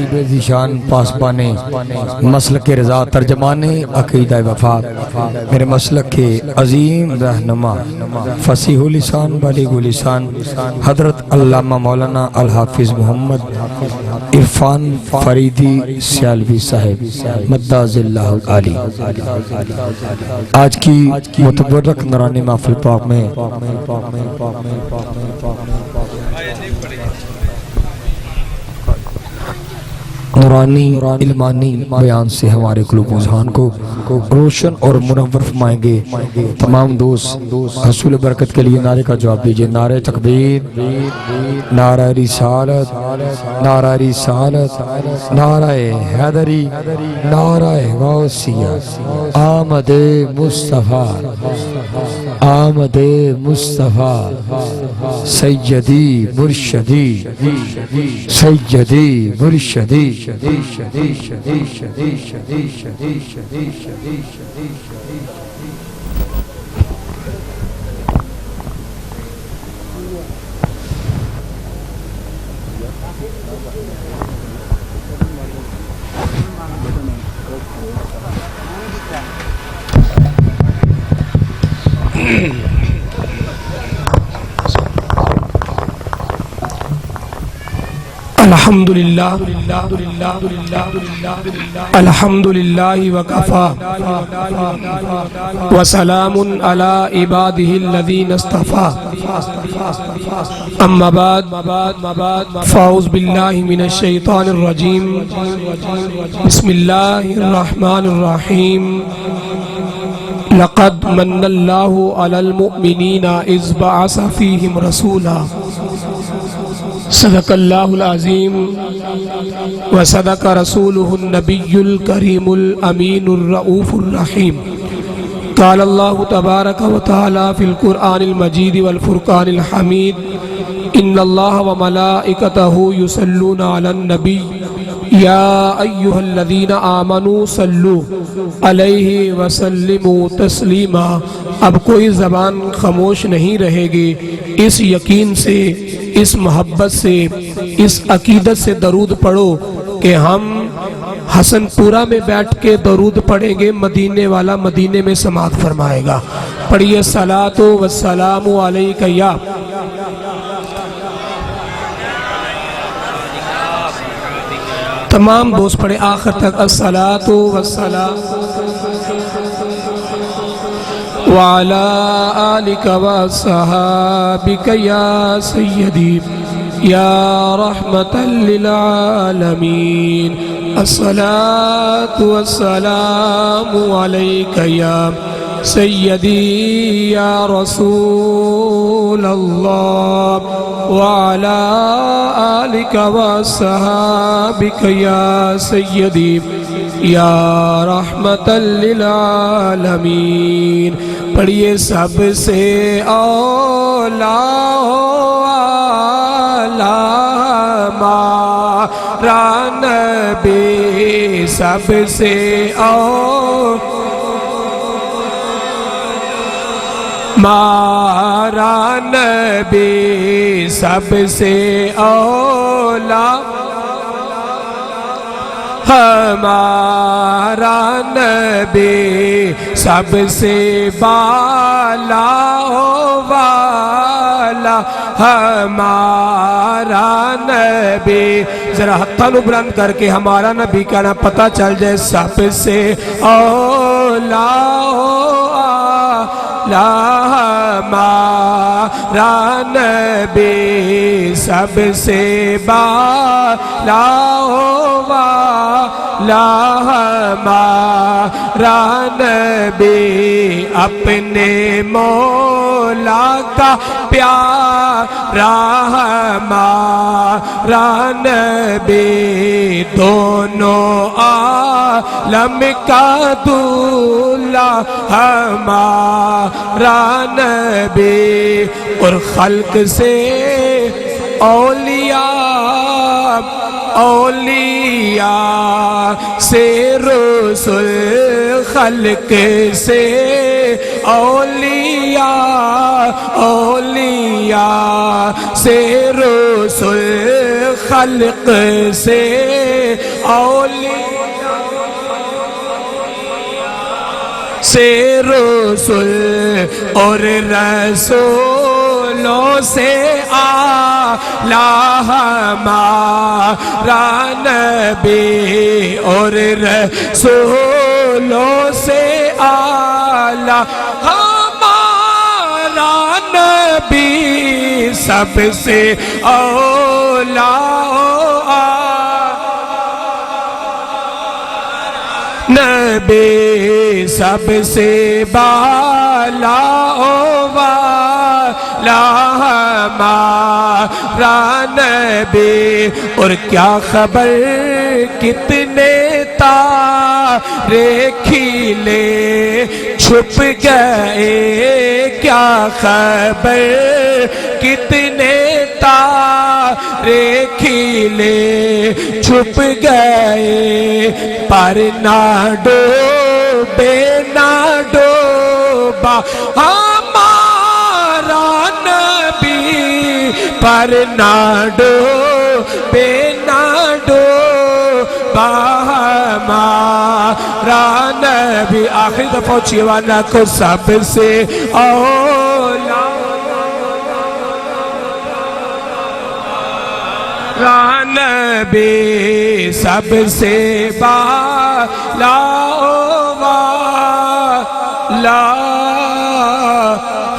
صاحب ذیشان پاسبانے مسلک رضا ترجمانے عقیدہ وفات میرے مسلک کے عظیم رہنما فصیح لسان بالغ لسان حضرت علامہ مولانا الحافظ محمد عرفان فریدی سیالوی صاحب مداز اللہ علی، آج کی متبرک نورانی محفل پاک میں نورانی علمانی بیان سے ہمارے قلوب و ذہان کو روشن اور منور فرمائیں گے۔ تمام دوست حصول برکت کے لیے نعرے کا جواب دیجئے۔ نعرہ تکبیر، نعرہ رسالت، نعرہ رسالت، نعرہ حیدری، نعرہ غوثیہ، آمد مصطفیٰ، آمد مصطفیٰ، سیدی مرشدی، سیدی مرشدی، الحمدللہ الحمدللہ وکفا وسلام علی عبادہ الذین اصطفا، اما بعد فاعوذ باللہ من الشیطان الرجیم، بسم اللہ الرحمن الرحیم۔ لقد من اللہ علی المؤمنین اذ بعث فیہم رسولا، صدق اللہ العظیم وصدق رسولہ النبی الکریم الامین الرؤوف الرحیم۔ قال اللہ تبارک و تعالی فی القرآن المجید والفرقان الحمید، ان اللہ وملائکتہ یصلون علی النبی یا ایہا الذین آمنوا صلوا علیہ وسلموا تسلیما۔ اب کوئی زبان خاموش نہیں رہے گی اس یقین سے، اس محبت سے، اس عقیدت سے درود پڑھو کہ ہم حسن پورہ میں بیٹھ کے درود پڑھیں گے، مدینے والا مدینے میں سماعت فرمائے گا۔ پڑھیے الصلاۃ والسلام علیک یا تمام دوست پڑھے آخر تک، الصلاۃ والسلام وعلى آلك وصحابك يا سيدي يا رحمة للعالمين، الصلاة والسلام عليك يا سيدي يا رسول الله، وعلى آلك وصحابك يا سيدي یا رحمت للعالمین۔ پڑھیے سب سے اولا ہمارا نبی، سب سے ہمارا نبی، سب سے اولا ہمارا نبی، سب سے بالا والا ہمارا نبی۔ ذرا ہتھوں بلند کر کے ہمارا نبی کہنا پتہ چل جائے، سب سے اولا ہمارا نبی، سب سے بالا والا ہمارا نبی، اپنے مولا کا پیارا ہمارا نبی، دونوں عالم کا دولہ ہمارا نبی، اور خلق سے اولیاء، اولیاء سے رسول، خلق سے اولیاء، اولیاء سے رسول، خلق سے اولیاء سے رسول اور رسولوں سے اعلیٰ ہمارا نبی اور رسولوں سے اعلیٰ ہمارا نبی سب سے اولیٰ نبی سب سے بالا والا ہمارا نبی اور کیا خبر کتنے تارے کھلے چھپ گئے کیا خبر کتنے تارے کھلے چھپ گئے پر نہ ڈوبے نہ ڈوبا ہمارا نبی پر نہ ڈوبے نہ ڈوبا ہمارا نبی آخری دفعہ اونچی آواز کو سب سے اولیٰ نبی سب سے بالا والا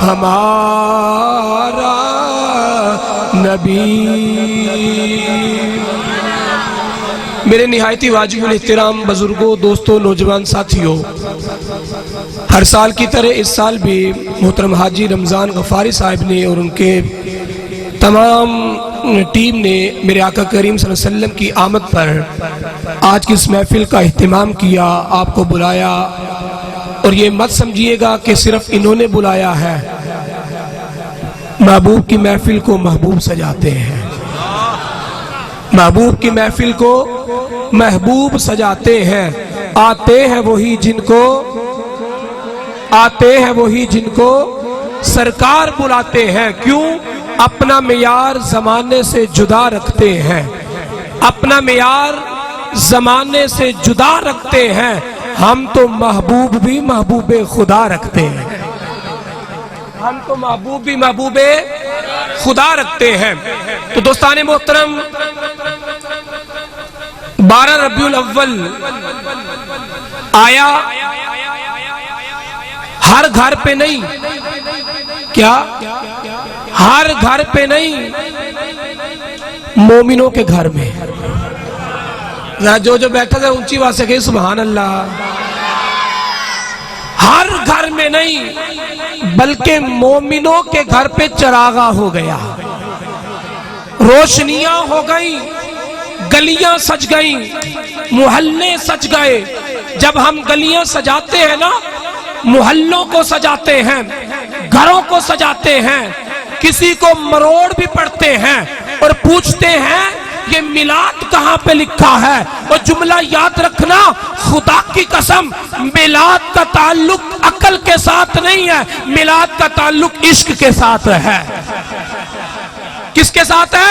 ہمارا نبی۔ میرے نہایتی واجب الاحترام بزرگوں، دوستوں، نوجوان ساتھیوں، ہر سال کی طرح اس سال بھی محترم حاجی رمضان غفاری صاحب نے اور ان کے تمام ٹیم نے میرے آقا کریم صلی اللہ علیہ وسلم کی آمد پر آج کی اس محفل کا اہتمام کیا، آپ کو بلایا، اور یہ مت سمجھیے گا کہ صرف انہوں نے بلایا ہے، محبوب کی محفل کو محبوب سجاتے ہیں، محبوب کی محفل کو محبوب سجاتے ہیں، آتے ہیں وہی جن کو سرکار بلاتے ہیں۔ کیوں؟ اپنا معیار زمانے سے جدا رکھتے ہیں، اپنا معیار زمانے سے جدا رکھتے ہیں۔ ہم تو محبوب بھی محبوب خدا رکھتے ہیں، ہم تو محبوب بھی محبوب خدا رکھتے ہیں۔ تو دوستان محترم، 12 ربیع الاول آیا، ہر گھر پہ نہیں، کیا ہر گھر پہ نہیں، مومنوں کے گھر میں۔ جو بیٹھا تھا اونچی آواز سے کہے سبحان اللہ۔ ہر گھر میں نہیں بلکہ مومنوں کے گھر پہ چراغاں ہو گیا، روشنیاں ہو گئیں، گلیاں سج گئیں، محلے سج گئے۔ جب ہم گلیاں سجاتے ہیں نا، محلوں کو سجاتے ہیں، گھروں کو سجاتے ہیں، کسی کو مروڑ بھی پڑتے ہیں اور پوچھتے ہیں یہ میلاد کہاں پہ لکھا ہے، اور جملہ یاد رکھنا، خدا کی قسم، میلاد کا تعلق عقل کے ساتھ نہیں ہے، میلاد کا تعلق عشق کے ساتھ ہے۔ کس کے ساتھ ہے؟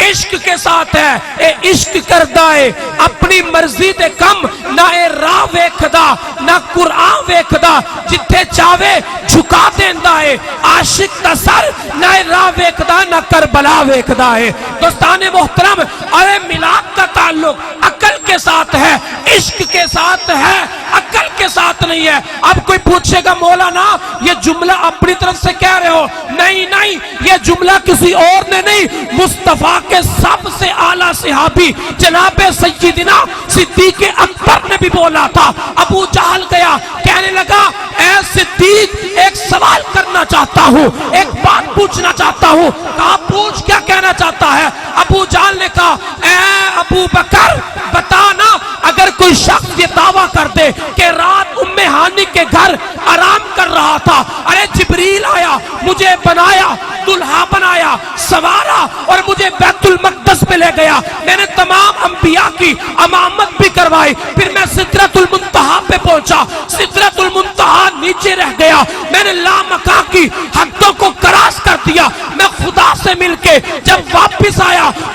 عشق کے ساتھ ہے۔ اے عشق کردہ ہے اپنی مرضی دے کم، نہ اے راہ ویکھدا نہ قرآن ویکھدا، جتھے چاہے جھکا دیندا ہے، عاشق دا سر نہ اے راہ ویکھدا نہ کربلا ویکھدا ہے۔ دوستان محترم، ارے میلاد کا تعلق عقل کے ساتھ ہے، عشق کے ساتھ ہے، عقل کے ساتھ نہیں ہے۔ اب کوئی پوچھے گا مولانا یہ جملہ اپنی طرف سے کہہ رہے ہو؟ نہیں نہیں، یہ جملہ کسی اور نے نہیں، مصطفیٰ کے سب سے اعلیٰ صحابی جناب سیدنا صدیق اکبر نے بھی بولا تھا۔ ابو جہل گیا، کہنے لگا اے صدیق ایک سوال کرنا چاہتا ہوں، ایک بات پوچھنا چاہتا ہوں۔ کہا پوچھ، کیا کہنا چاہتا ہے؟ ابو جہل نے کہا اے ابو بکر بتانا، اگر کوئی شخص یہ دعویٰ کر دے کہ رات ام ہانی کے گھر آرام کر رہا تھا، ارے جبریل آیا، مجھے بنایا، دلہا بنایا، سوارا اور مجھے بیت المقدس پہ لے گیا، میں نے تمام انبیاء کی امامت بھی کروائی، پھر میں سدرۃ المنتہا پہ پہنچا، سدرۃ المنتہا نیچے رہ گیا، میں نے لامکاں کی حدوں کو کراس کر دیا، میں خدا سے مل کے جب واپس آیا،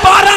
12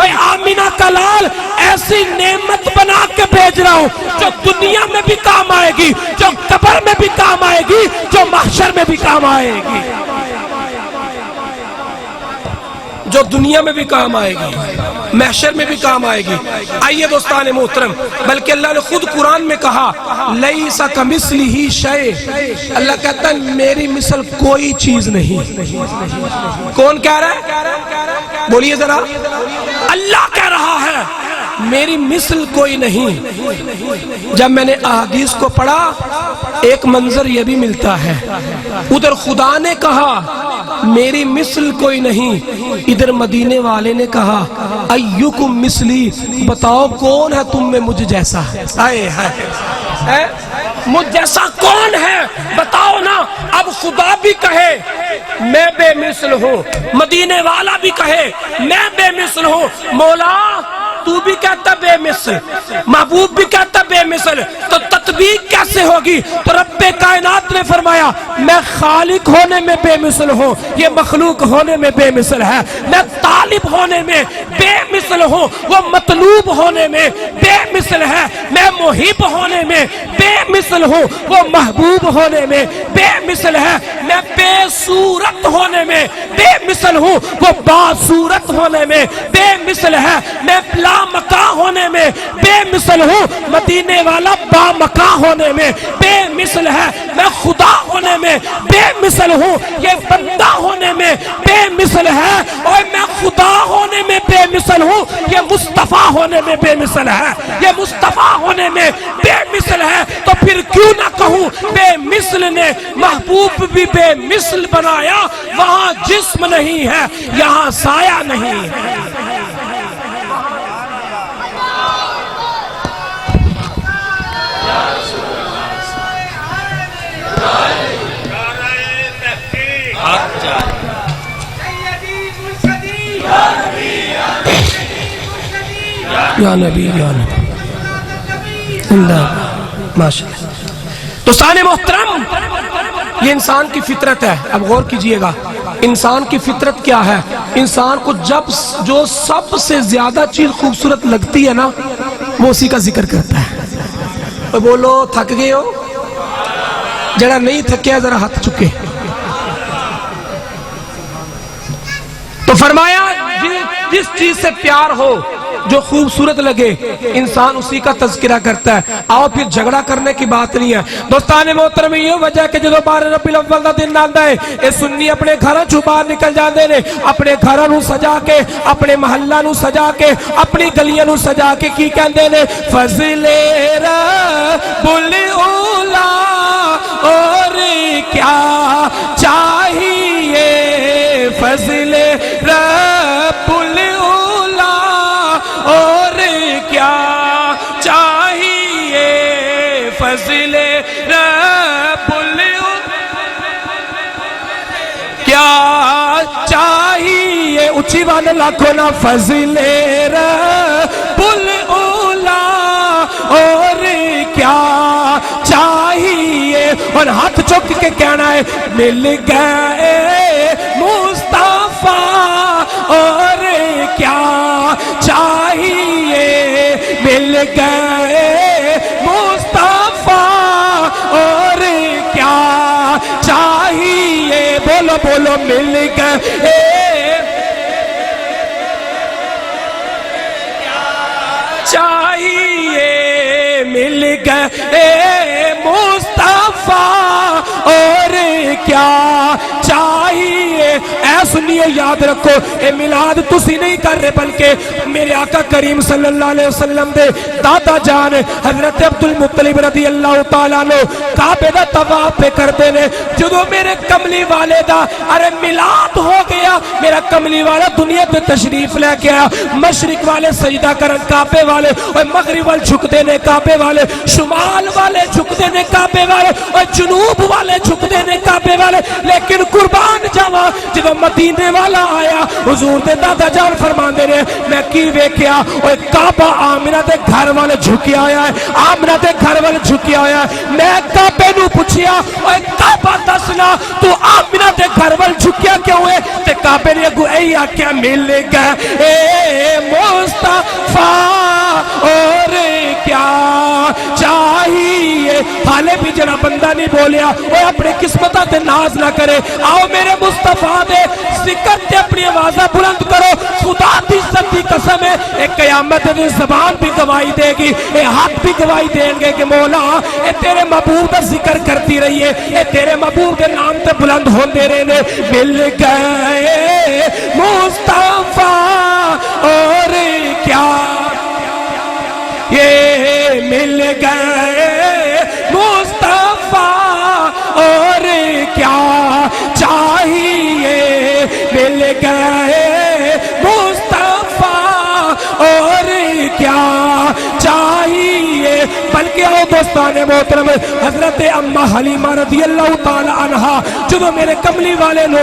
اے آمینہ کا لال ایسی نعمت بنا کے بھیج رہا ہوں جو دنیا میں بھی کام آئے گی، جو قبر میں بھی کام آئے گی، جو محشر میں بھی کام آئے گی، جو دنیا میں بھی کام آئے گی، محشر میں بھی کام آئے گی۔ آئیے دوستان محترم، بلکہ اللہ نے خود قرآن میں کہا لیس کمثلہ شیء، اللہ کہتا ہے میری مثل کوئی چیز نہیں۔ کون کہہ رہا ہے؟ بولیے ذرا، اللہ کہہ رہا ہے میری مثل کوئی نہیں۔ جب میں نے احادیث کو پڑھا ایک منظر یہ بھی ملتا ہے، ادھر خدا نے کہا میری مثل کوئی نہیں، ادھر مدینے والے نے کہا ایکم مثلی، بتاؤ کون ہے تم میں مجھ جیسا؟ مجھ جیسا کون ہے بتاؤ نا۔ اب خدا بھی کہے میں بے مثل ہوں، مدینے والا بھی کہے میں بے مثل ہوں، مولا تو بھی کہتا بے مثل، محبوب بھی کہتا بے مثل، تو تطبیق کیسے ہوگی؟ تو رب کائنات نے فرمایا میں خالق ہونے میں بے مثل ہوں، یہ مخلوق ہونے میں بے مثل ہے، میں طالب ہونے میں بے مثل ہوں، وہ مطلوب ہونے میں بے مثل ہے، میں محب ہونے میں بے مثل ہوں، وہ محبوب ہونے میں بے مثل ہے، میں بے صورت ہونے میں بے مثل ہوں، وہ باصورت ہونے میں بے مثل ہے، میں لا مکاں ہونے میں بے مثل ہوں، مدینے والا با مکاں ہونے میں بے مثل ہے، میں خدا ہونے میں بے مثل ہوں، یہ بندہ ہونے میں بے مثل ہے، اور میں خدا ہونے میں بے مثل ہوں، یہ مصطفیٰ ہونے میں بے مثل ہے، یہ مصطفیٰ ہونے میں بے مثل ہے، تو پھر کیوں نہ کہوں بے مثل نے محبوب بھی بے مثل بنایا، وہاں جسم نہیں ہے یہاں سایہ نہیں ہے۔ یا نبی یا نبی ماشاءاللہ۔ دوستان محترم، یہ انسان کی فطرت ہے، اب غور کیجئے گا انسان کی فطرت کیا ہے؟ انسان کو جب جو سب سے زیادہ چیز خوبصورت لگتی ہے نا وہ اسی کا ذکر کرتا ہے۔ بولو تھک گئے ہو؟ جڑا نہیں تھکیا ذرا ہاتھ چکے۔ تو فرمایا جس چیز سے پیار ہو، جو خوبصورت لگے، انسان اسی کا تذکرہ کرتا ہے۔ آؤ پھر جھگڑا کرنے کی بات نہیں ہے دوستان محترم، یہ وجہ ہے کہ جدو 12 ربیع الاول کا دن آتا ہے اے سنی اپنے گھراں چوں باہر نکل جاندے نے، اپنے گھراں نو سجا کے، اپنے محلہ نو سجا کے، اپنی گلیاں نو سجا کے کی کہندے نے فضل رب الاولی اور کیا چاہیے، فضل رب الاولی اور کیا چاہیے، فضل رب کیا چاہیے، اچھی والے لاکھوں نا، فضل رب الاولی اور کیا چاہیے، اور ہاتھ چک کے کہنا ہے مل گئے مصطفیٰ اور کیا چاہیے، مل گئے مصطفیٰ اور کیا چاہیے، بولو بولو مل گئے چاہیے، مل گئے مصطفیٰ اور کیا چاہیے۔ اے سنیے یاد رکھو، اے میلاد تسی نہیں کر رہے بلکہ میرے آقا کریم صلی اللہ علیہ وسلم دے دادا جان حضرت عبدالمطلب رضی اللہ تعالیٰ عنہ کعبے دا طواف پہ کرتے نے۔ جدو میرے کملی والے دا ارے میلاد ہو گیا، میرا کملی والا دنیا پہ تشریف لے کے آیا، مشرق والے سجدہ کرن کعبے والے، اور مغرب والے جھکتے نے کعبے والے، شمال والے جھکتے نے کعبے والے، اور جنوب والے جھکتے نے کعبے والے، لیکن قربان جا وا جب مدینے والا آیا حضور دے دادا جان فرماندے نے میں کی ویکھیا اوے کعبہ آمنہ دے گھر والے جھکیا ہویا ہے آمنہ دے گھر والے جھکیا ہویا ہے میں کعبے نو پوچھیا اوے کعبہ دسنا تو آمنہ دے گھر والے جھکیا کیوں ہے تے کعبے نے اگو اے آکھیا مل گئے اے مصطفیٰ اور کیا چاہیے حالے بھی جڑا بندہ نہیں بولیا وہ اپنے قسمتہ تے ناز نہ کرے آؤ میرے مصطفیٰ دے ذکر تے اپنی آوازہ بلند کرو خدا دی عزت دی قسم ہے ایک قیامت دی زبان بھی گواہی دے گی اے ہاتھ بھی گواہی دیں گے کہ مولا اے تیرے محبوب دا ذکر کرتی رہی ہے اے تیرے محبوب کے نام تے بلند ہوندے رہنے مل گئے مصطفیٰ اور کیا یہ مل گئے مصطفیٰ اور کیا چاہیے مل گئے مصطفیٰ اور کیا چاہیے بلکہ او دوستان محترم حضرت اماں حلیمہ رضی اللہ تعالی عنہ جب میرے کملی والے نو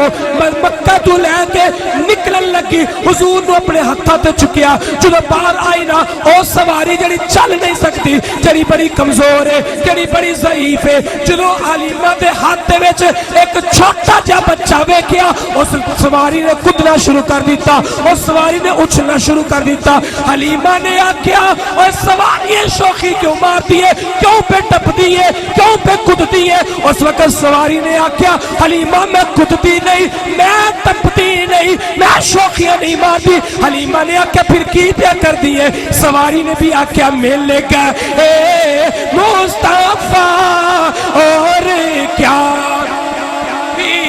مکہ تو لے کے نکلن لگی حضور نو اپنے ہتھاں تے چکیا جب باہر آئی نا او سواری جڑی چل نہیں سکتی جڑی بڑی کمزور ہے جڑی بڑی ضعیف ہے جدو حلیمہ دے ہاتھ دے وچ ایک چھوٹا جا بچہ ویکھیا اس سواری نے کودنا شروع کر دیتا اس سواری نے اچھلنا شروع کر دیتا حلیمہ نے آکھیا اور سواری شوخی کیوں مارتی ہے کیوں پہ ٹپتی ہے کیوں پہ کودتی ہے اس وقت سواری نے آکھیا حلیمہ میں کودتی نہیں میں ٹپتی نہیں میں شوخیاں نہیں مارتی حلیمہ نے آکھیا پھر کی پہ کر دیئے سواری نے بھی آکھیا مل گئے مصطفیٰ اور کیا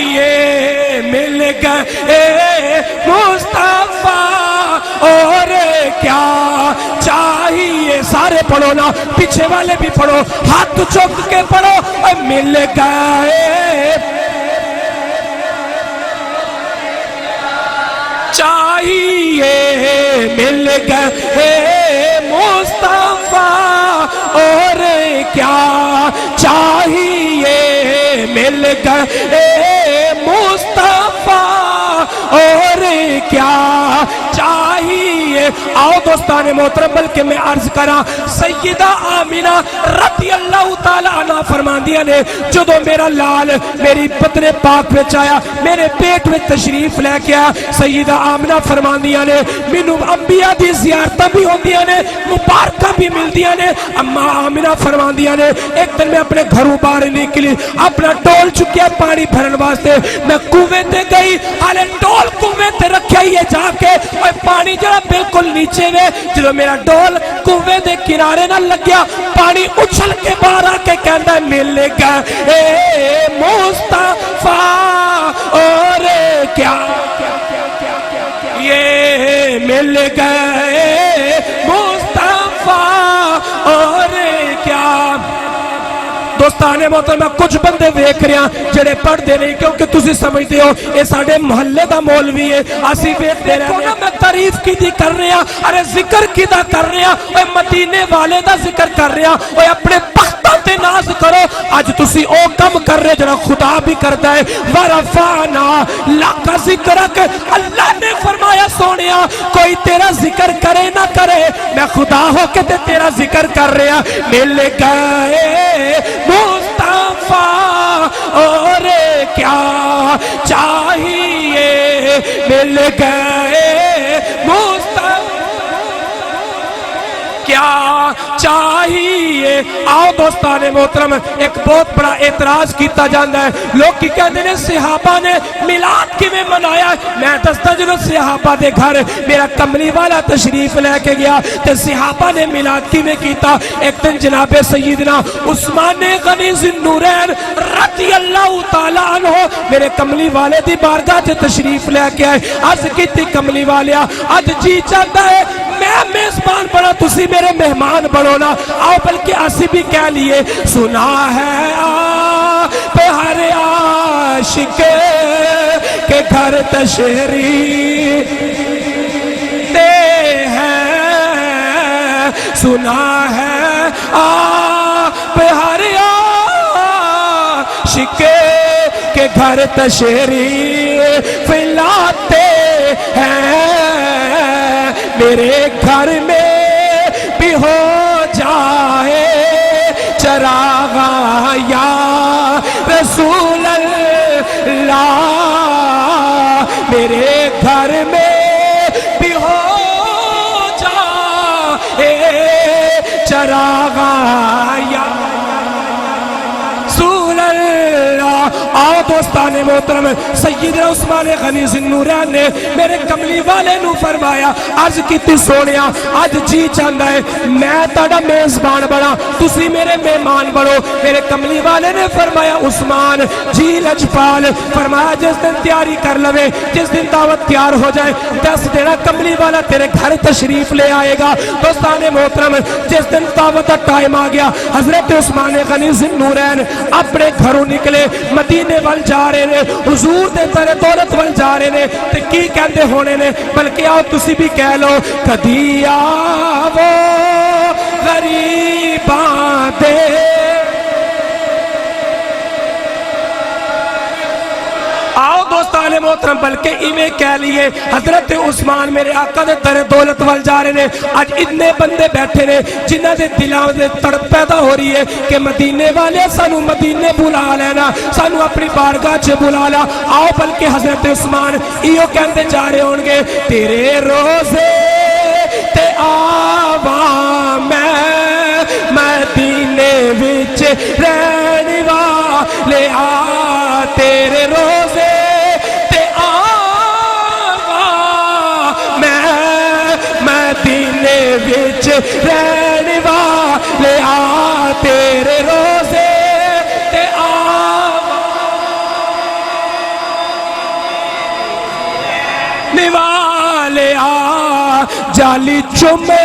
یہ مل گئے مصطفیٰ اور کیا چاہیے سارے پڑھو نا پیچھے والے بھی پڑھو ہاتھ چوک کے پڑھو اور مل گئے چاہیے مل گئے مصطفیٰ اور کیا چاہیے مل گئے مصطفیٰ اور کیا چاہیے آؤ دوستان محترم بلکہ میں عرض کرا سیدہ آمینہ رضی اللہ تعالی عنہ فرماندیاں نے جدو میرا لال میری بدن پاک وچ آیا میرے پیٹ میں تشریف لے کے آیا سیدہ آمینہ فرماندیاں نے مینوں انبیاء دی زیارتاں بھی ہوندیاں نے مبارکاں بھی ملدیاں نے اما آمینہ فرماندیاں نے ایک دن میں اپنے گھروں باہر نکلی اپنا ٹول چکیا پانی بھرن واسطے میں کنویں تے گئی حالے ٹول کنویں تے رکھیا ہی ہے جا کے اور پانی جڑا بالکل نیچے وے جب میرا ڈول کنویں دے کنارے نہ لگیا پانی اچھل کے باہر آ کے کہندا مل گئے مصطفیٰ اور کیا یہ مل گئے مصطفیٰ اور کیا دوستان محترم کچھ بندے دیکھ رہے ہیں جڑے پڑھ دے نہیں کیونکہ تسی سمجھتے ہو یہ ساڑھے محلے دا مولوی ہے آسی بیت دے رہے ہیں میں تعریف کی دی کر رہے ہیں ارے ذکر کی دا کر رہے ہیں اور مدینے والے دا ذکر کر رہے ہیں اور اپنے بختہ تے ناز کرو آج تسی او کم کر رہے جڑا خدا بھی کرتا ہے ورفانا لکا ذکرک اللہ نے فرمایا سونیا کوئی تیرا ذکر کرے نہ کرے میں خدا ہو کے تیرا ذکر کر رہے ہیں مل گئے مصطفیٰ اور کیا چاہیے مل گئے مصطفیٰ کیا چاہیے آؤ دوستان محترم ایک بہت بڑا اعتراض کیتا جاندہ ہے لوگ کی کہتے ہیں صحابہ نے میلاد کی میں منایا میں دستا جنہوں صحابہ دے گھر میرا کملی والا تشریف لے کے گیا تو صحابہ نے میلاد کی میں کیتا ایک دن جناب سیدنا عثمان غنی ذوالنورین رضی اللہ تعالیٰ عنہ میرے کملی والے دی بارگاہ تے تشریف لے کے آئے آج کیتی کملی والیا آج جی چاہتا ہے میں میزبان بڑا تسی میرے مہمان بڑھو نا آؤ بلکہ آسی بھی کہہ لیے سنا ہے پہ ہر عاشق کے گھر تشریف دے ہیں سنا ہے پہ ہر عاشق کے گھر تشریف پھیلاتے ہیں، میرے گھر میں بھی ہو جائے چراغ یا رسول اللہ، میرے گھر میں بھی ہو جائے چراغ یا رسول اللہ۔ آؤ دوستان محترم، سیدنا عثمان غنی ذوالنورین نے میرے کملی والے نو فرمایا، عرض کیتی سونیا اج جی چاہتا ہے میں تہاڈا میزبان بنا، تسی میرے مہمان بنو۔ میرے کملی والے نے فرمایا عثمان جی لجپال، فرمایا جس دن تیاری کر لوے، جس دن دعوت تیار ہو جائے دس دینا، کملی والا تیرے گھر تشریف لے آئے گا۔ دوستان محترم، جس دن دعوت کا ٹائم آ گیا، حضرت عثمان غنی ذوالنورین اپنے گھروں نکلے، مدینے وال جا رہے نے، حضور دے در دولت وال جا رہے نے، تے کی کہندے ہونے نے، بلکہ آؤ تسی بھی کہہ لو، کدی آو غریباں دے آؤ دوستان محترم، بلکہ ایویں کہہ لیے حضرت عثمان میرے آقا دے در دولت وال جا رہے نے۔ آج اتنے بندے بیٹھے نے جنہاں دے دلاں دے تڑپ پیدا ہو رہی ہے کہ مدینے والے سانو مدینے بلا لینا، سانو اپنی بارگاہ چ بلا لا۔ آؤ بلکہ حضرت عثمان ایو کہندے جا رہے ہون گے، تیرے روزے تے آواں میں مدینے وچ رہن والے آ، تیرے روزے تے آواں میں مدینے وچ رہن والے آ، تیرے روزے تے آواں والے آ، جالی چومے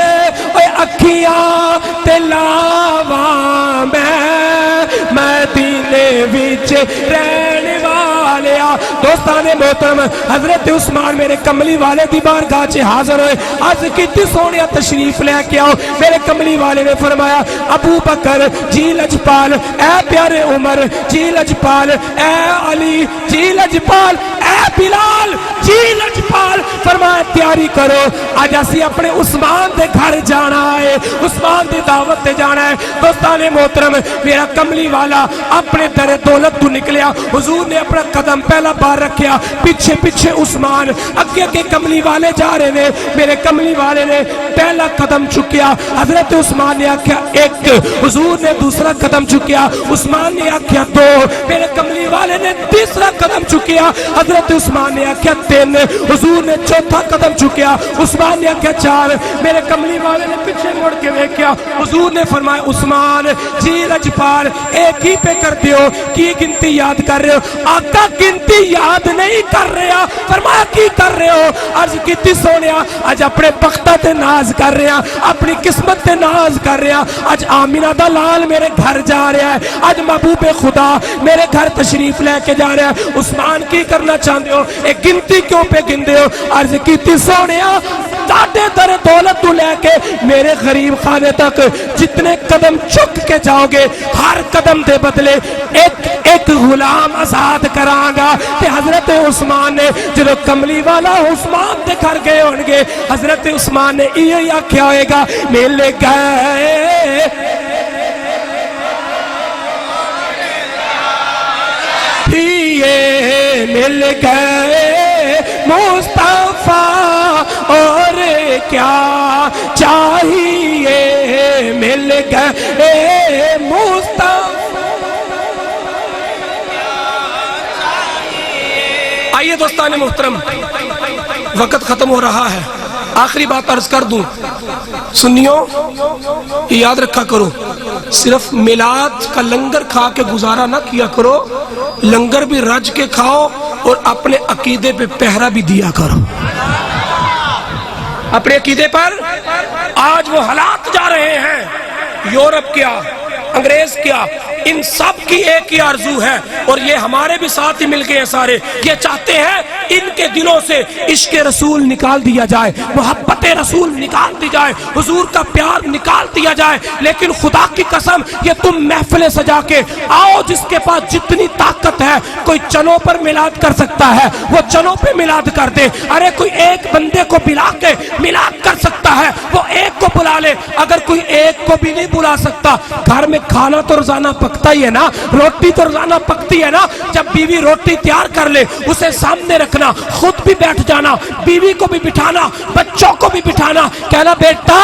اکھیاں تے لاواں میں مدینے وچ رہن والے آ۔ دوستان محترم، حضرت عثمان میرے کملی والے دی بارگاہ چ حاضر ہوئے، عرض کیتی سونیا تشریف لے کے آؤ۔ میرے کملی والے نے فرمایا ابو بکر جی لجپال، اے پیارے عمر جی لجپال، اے علی جی لجپال، اے بلال جی لجپال، فرمایا تیاری کرو، آج اسی اپنے عثمان دے گھر جانا ہے، عثمان دی دعوت تے جانا ہے۔ دوستان محترم، میرا کملی والا اپنے در دولت تو نکلیا، حضور نے اپنا قدم پہلا بار رکھیا، پیچھے پیچھے عثمان، اگے کے کملی والے جا رہے نے۔ میرے کملی والے نے پہلا قدم چکیا، حضرت عثمان نے آکھیا ایک، حضور نے دوسرا قدم چکیا، عثمان نے آکھیا دو، میرے کملی والے نے تیسرا قدم چکیا، حضرت عثمان نے آکھیا تین، حضور نے چوتھا قدم چکیا، عثمان نے آکھیا چار، میرے کملی والے نے پیچھے مڑ کے دیکھا، حضور نے فرمایا عثمان جی لجپال ایک ہی پہ کر دیو، کی گنتی یاد کر رہے ہو؟ آقا گنتی یاد نہیں کر رہے ہو، فرمایا کی کر رہے ہو؟ عرض کیتی سونیا آج اپنے بختہ تے ناز کر رہے ہیں، اپنی قسمت تے ناز کر رہے ہیں، آج آمینہ دا لال میرے گھر جا رہا ہے، آج محبوب خدا میرے گھر تشریف لے کے جا رہا ہے۔ عثمان کی کرنا چاہتے ہو؟ ایک گنتی کیوں پہ گن دے ہو؟ عرض کیتی سونیا تاڑے در دولت تو لے کے میرے غریب خانے تک جتنے قدم چک کے جاؤ گے، ہر قدم دے بدلے ایک ایک غلام آزاد کرانگا۔ کہ حضرت عثمان نے جب کملی والا عثمان دے گھر گئے ہونگے، حضرت عثمان نے یہ آکھیا ہوئے گا، مل گئے مل گئے مصطفیٰ اور کیا چاہیے، مل گئے مصطفیٰ۔ آئیے دوستان محترم، وقت ختم ہو رہا ہے، آخری بات عرض کر دوں، سنیوں یاد رکھا کرو، صرف میلاد کا لنگر کھا کے گزارا نہ کیا کرو، لنگر بھی رج کے کھاؤ اور اپنے عقیدے پہ پہرا بھی دیا کرو۔ اپنے عقیدے پر آج وہ حالات جا رہے ہیں، یورپ کیا، انگریز کیا، ان سب کی ایک ہی آرزو ہے، اور یہ ہمارے بھی ساتھ ہی مل کے ہیں سارے، یہ چاہتے ہیں ان کے دلوں سے عشق رسول نکال دیا جائے، محبت رسول نکال دی جائے، حضور کا پیار نکال دیا جائے۔ لیکن خدا کی قسم یہ تم محفلیں سجا کے آؤ، جس کے پاس جتنی طاقت ہے، کوئی چنوں پر میلاد کر سکتا ہے وہ چنوں پہ میلاد کر دے، ارے کوئی ایک بندے کو بلا کے میلاد کر سکتا ہے وہ ایک کو بلا لے، اگر کوئی ایک کو بھی نہیں بلا سکتا، گھر میں کھانا تو روزانہ پکتا ہی ہے نا، روٹی تو روزانہ پکتی ہے نا، جب بیوی روٹی تیار کر لے اسے سامنے رکھنا، خود بھی بیٹھ جانا، بیوی کو بھی بٹھانا، بچوں کو بھی بٹھانا، کہنا بیٹا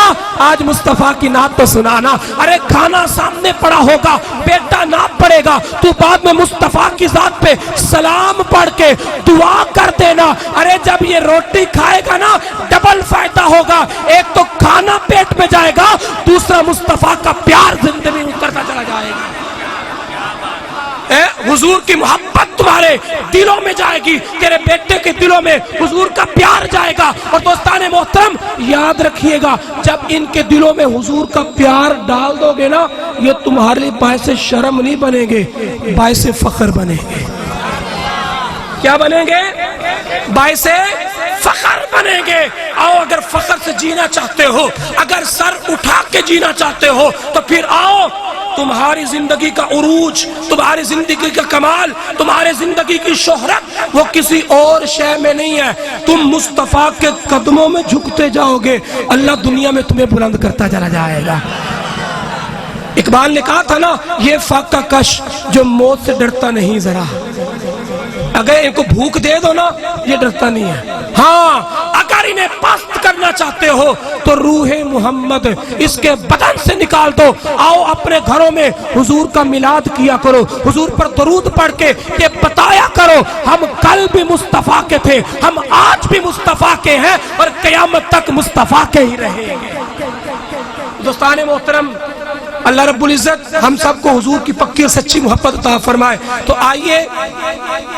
آج مصطفیٰ کی نعت تو سنانا، ارے کھانا سامنے پڑا ہوگا، بیٹا نعت پڑھے گا، تو بعد میں مصطفیٰ کی ذات پہ سلام پڑھ کے دعا کر دینا، ارے جب یہ روٹی کھائے گا نا ڈبل فائدہ ہوگا، ایک تو کھانا پیٹ میں جائے گا، دوسرا مصطفیٰ کا پیار زندگی میں اترتا چلا جائے گا، حضور کی محبت تمہارے دلوں میں جائے گی، تیرے بیٹے کے دلوں میں حضور کا پیار جائے گا۔ اور دوستان محترم یاد رکھیے گا، جب ان کے دلوں میں حضور کا پیار ڈال دو گے نا، یہ تمہارے لیے باعث شرم نہیں بنیں گے، باعث فخر بنیں گے۔ کیا بنیں گے؟ باعث فخر بنیں گے۔ آؤ اگر فخر سے جینا چاہتے ہو، اگر سر اٹھا کے جینا چاہتے ہو تو پھر آؤ، تمہاری زندگی کا عروج، تمہاری زندگی کا کمال، تمہاری زندگی کی شہرت وہ کسی اور شے میں نہیں ہے، تم مصطفیٰ کے قدموں میں جھکتے جاؤ گے، اللہ دنیا میں تمہیں بلند کرتا چلا جائے گا۔ اقبال نے کہا تھا نا، یہ فاقہ کش جو موت سے ڈرتا نہیں ذرا، اگر ان کو بھوک دے دو نا یہ ڈرتا نہیں ہے، ہاں اگر انہیں پست کرنا چاہتے ہو تو روح محمد اس کے بدن سے نکال دو۔ آؤ اپنے گھروں میں حضور کا میلاد کیا کرو، حضور پر درود پڑھ کے یہ بتایا کرو ہم کل بھی مصطفیٰ کے تھے، ہم آج بھی مصطفیٰ کے ہیں اور قیامت تک مصطفیٰ کے ہی رہیں گے۔ دوستان محترم، اللہ رب العزت ہم سب کو حضور کی پکی اور سچی محبت عطا فرمائے۔ تو آئیے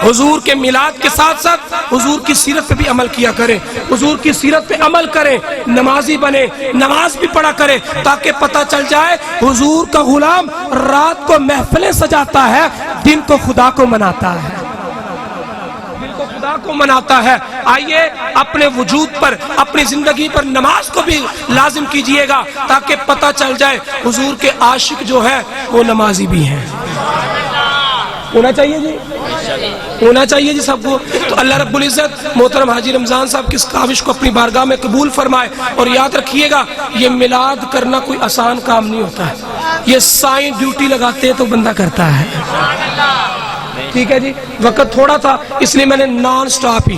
حضور کے میلاد کے ساتھ ساتھ حضور کی سیرت پہ بھی عمل کیا کریں، حضور کی سیرت پہ عمل کریں، نمازی بنے، نماز بھی پڑھا کریں، تاکہ پتہ چل جائے حضور کا غلام رات کو محفلیں سجاتا ہے، دن کو خدا کو مناتا ہے، خدا کو مناتا ہے۔ آئیے اپنے وجود پر، اپنی زندگی پر نماز کو بھی لازم کیجئے گا، تاکہ پتہ چل جائے حضور کے عاشق جو ہے وہ نمازی بھی ہیں۔ ہونا چاہیے جی، ہونا چاہیے جی سب کو۔ تو اللہ رب العزت محترم حاجی رمضان صاحب کی اس کاوش کو اپنی بارگاہ میں قبول فرمائے، اور یاد رکھیے گا یہ میلاد کرنا کوئی آسان کام نہیں ہوتا ہے، یہ سائیں ڈیوٹی لگاتے ہیں تو بندہ کرتا ہے۔ ٹھیک ہے جی، وقت تھوڑا تھا اس لیے میں نے نان سٹاپ ہی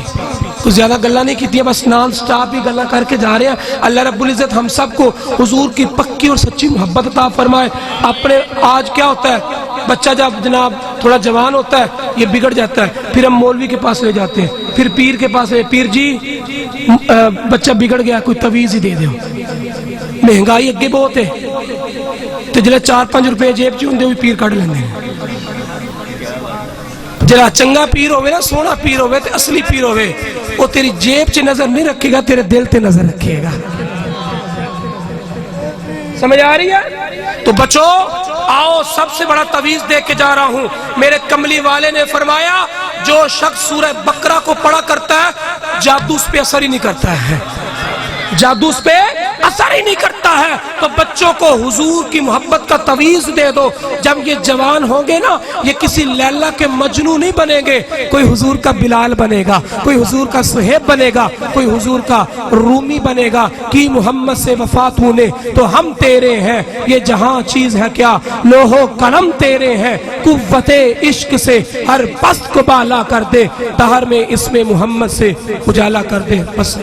کچھ زیادہ گلہ نہیں کی تھی، بس نان سٹاپ ہی گلہ کر کے جا رہے ہیں۔ اللہ رب العزت ہم سب کو حضور کی پکی اور سچی محبت عطا فرمائے۔ اپنے آج کیا ہوتا ہے، بچہ جب جناب تھوڑا جوان ہوتا ہے یہ بگڑ جاتا ہے، پھر ہم مولوی کے پاس لے جاتے ہیں، پھر پیر کے پاس لے، پیر جی بچہ بگڑ گیا کوئی تویز ہی دے دو، مہنگائی اگے بہت ہے، تو جلے 4-5 روپے جیب چون دے ہوئی پیر کٹ لینے ہیں۔ جڑا چنگا پیر ہوئے نا، سونا پیر ہوئے تے اصلی پیر ہوئے، وہ تیری جیب چ نظر نہیں رکھے گا، تیرے دل تے نظر رکھے گا۔ سمجھ آ رہی ہے؟ تو بچو آؤ، سب سے بڑا تویز دے کے جا رہا ہوں۔ میرے کملی والے نے فرمایا جو شخص سورہ بقرہ کو پڑھا کرتا ہے جادو اس پہ اثر ہی نہیں کرتا ہے، جادو اس پہ اثر ہی نہیں کرتا ہے۔ تو بچوں کو حضور کی محبت کا تویز دے دو، جب یہ جوان ہوں گے نا یہ کسی لیلا کے مجنو نہیں بنیں گے، کوئی حضور کا بلال بنے گا، کوئی حضور کا صہیب بنے گا، کوئی حضور کا رومی بنے گا۔ کی محمد سے وفات ہونے تو ہم تیرے ہیں، یہ جہاں چیز ہے کیا لوح و قلم تیرے ہیں، قوت عشق سے ہر پست کو بالا کر دے، دہر میں اسم محمد سے اجالا کر دے۔ بس